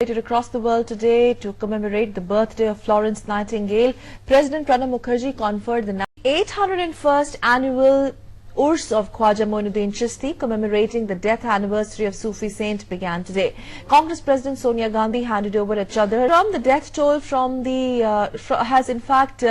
Across the world today to commemorate the birthday of Florence Nightingale, President Pranab Mukherjee conferred the 801st annual Urs of Khwaja Moinuddin Chishti, commemorating the death anniversary of Sufi saint, began today. Congress President Sonia Gandhi handed over a chadar. From the death toll from the has in fact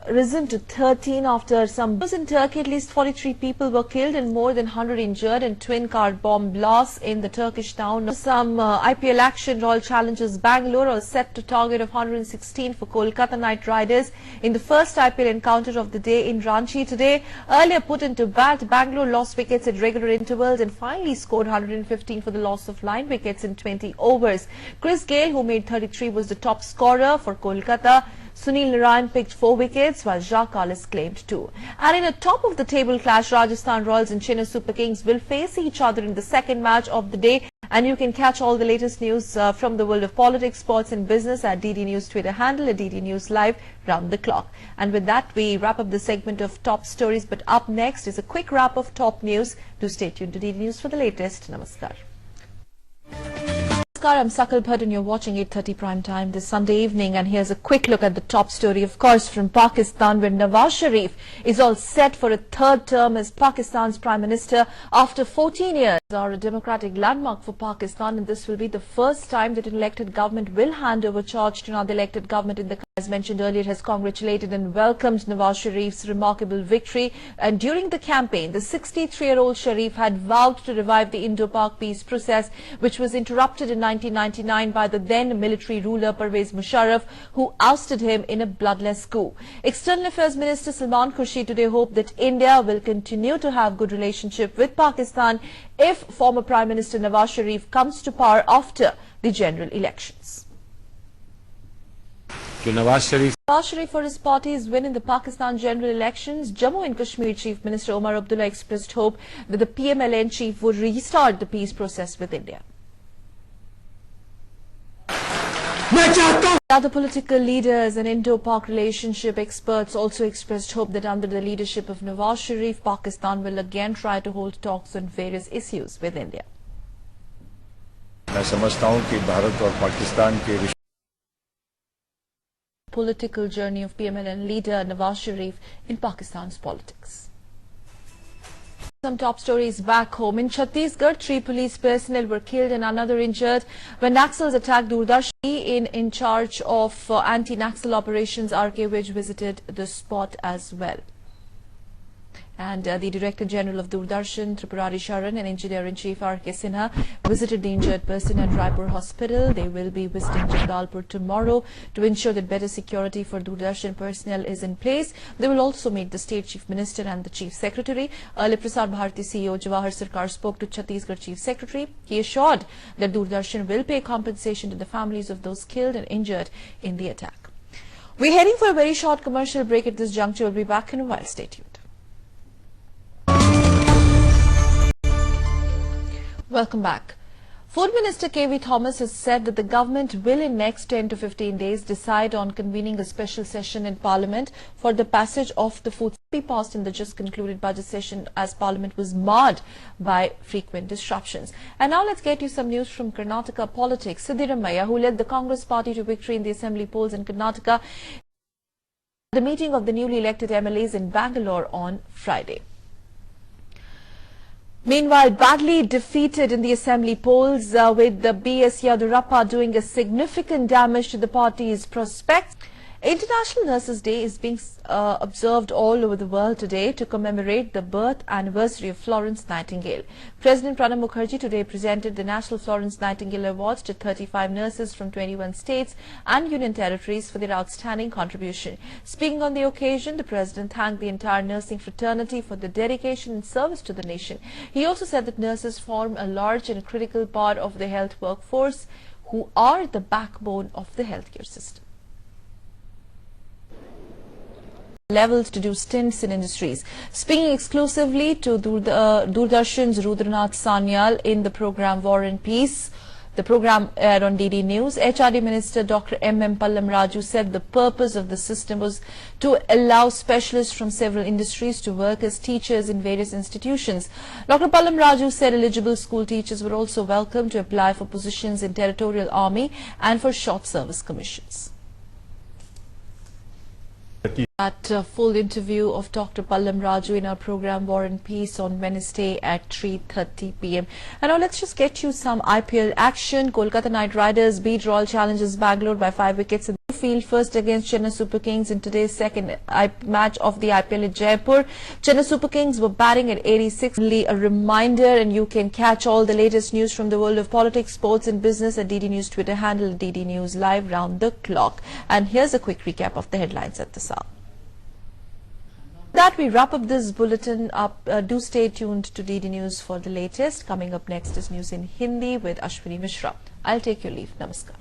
risen to 13 after some in Turkey. At least 43 people were killed and more than 100 injured in twin car bomb blasts in the Turkish town. Some IPL action. Royal Challengers Bangalore are set to target of 116 for Kolkata Knight Riders in the first IPL encounter of the day in Ranchi today. Earlier put into bat, Bangalore lost wickets at regular intervals and finally scored 115 for the loss of 9 wickets in 20 overs. Chris Gayle, who made 33, was the top scorer for Kolkata. Sunil Narayan picked 4 wickets while Jacques Kallis claimed 2. And in a top-of-the-table clash, Rajasthan Royals and Chennai Super Kings will face each other in the second match of the day. And you can catch all the latest news from the world of politics, sports and business at DD News Twitter handle at DD News Live round the clock. And with that, we wrap up the segment of top stories. But up next is a quick wrap of top news. Do stay tuned to DD News for the latest. Namaskar. I'm Sakal, Bhatt and you're watching 8:30 prime time this Sunday evening, and here's a quick look at the top story, of course, from Pakistan, where Nawaz Sharif is all set for a third term as Pakistan's Prime Minister after 14 years. Are a democratic landmark for Pakistan, and this will be the first time that an elected government will hand over charge to another elected government in the country. As mentioned earlier, has congratulated and welcomed Nawaz Sharif's remarkable victory. And during the campaign, the 63-year-old Sharif had vowed to revive the Indo-Pak peace process, which was interrupted in 1999 by the then military ruler Pervez Musharraf, who ousted him in a bloodless coup. External Affairs Minister Salman Khurshid today hoped that India will continue to have good relationship with Pakistan if former Prime Minister Nawaz Sharif comes to power after the general elections. Nawaz Sharif, for his party's win in the Pakistan general elections, Jammu and Kashmir Chief Minister Omar Abdullah expressed hope that the PMLN chief would restart the peace process with India. Other political leaders and Indo-Pak relationship experts also expressed hope that under the leadership of Nawaz Sharif, Pakistan will again try to hold talks on various issues with India. मैं समझता हूं कि भारत और पाकिस्तान के political journey of PMLN leader Nawaz Sharif in Pakistan's politics. Some top stories back home. In Chhattisgarh, 3 police personnel were killed and another injured when Naxals attacked Doordarshan. In charge of anti-Naxal operations, R.K. Vij visited the spot as well. And the Director General of Doordarshan, Tripurari Sharan, and Engineer-in-Chief R.K. Sinha visited the injured person at Raipur Hospital. They will be visiting Jagdalpur tomorrow to ensure that better security for Doordarshan personnel is in place. They will also meet the State Chief Minister and the Chief Secretary. Earlier, Prasar Bharati CEO Jawahar Sarkar spoke to Chhattisgarh Chief Secretary. He assured that Doordarshan will pay compensation to the families of those killed and injured in the attack. We're heading for a very short commercial break at this juncture. We'll be back in a while. Stay tuned. Welcome back. Food Minister K.V. Thomas has said that the government will in next 10 to 15 days decide on convening a special session in Parliament for the passage of the food be passed in the just concluded budget session, as Parliament was marred by frequent disruptions. And now let's get you some news from Karnataka politics. Siddaramaiah, who led the Congress party to victory in the assembly polls in Karnataka, the meeting of the newly elected MLAs in Bangalore on Friday. Meanwhile, badly defeated in the assembly polls, with the B.S. Yadurappa doing a significant damage to the party's prospects. International Nurses Day is being observed all over the world today to commemorate the birth anniversary of Florence Nightingale. President Pranab Mukherjee today presented the National Florence Nightingale Awards to 35 nurses from 21 states and union territories for their outstanding contribution. Speaking on the occasion, the President thanked the entire nursing fraternity for their dedication and service to the nation. He also said that nurses form a large and critical part of the health workforce, who are the backbone of the healthcare system. Levels to do stints in industries. Speaking exclusively to Doordarshan's Rudranath Sanyal in the program War and Peace, The program aired on DD News. HRD Minister Dr. M. Pallam Raju said the purpose of the system was to allow specialists from several industries to work as teachers in various institutions. Dr. Pallam Raju said eligible school teachers were also welcome to apply for positions in Territorial Army and for short service commissions. That full interview of Dr. Pallam Raju in our program War and Peace on Wednesday at 3:30 p.m. And now let's just get you some IPL action. Kolkata Knight Riders beat Royal Challengers Bangalore by 5 wickets in the field first against Chennai Super Kings in today's second match of the IPL at Jaipur. Chennai Super Kings were batting at 86. Only a reminder, and you can catch all the latest news from the world of politics, sports and business at DD News Twitter handle DD News Live round the clock. And here's a quick recap of the headlines at this hour. That we wrap up this bulletin up. Do stay tuned to DD News for the latest. Coming up next is news in Hindi with Ashwini Mishra. I'll take your leave. Namaskar.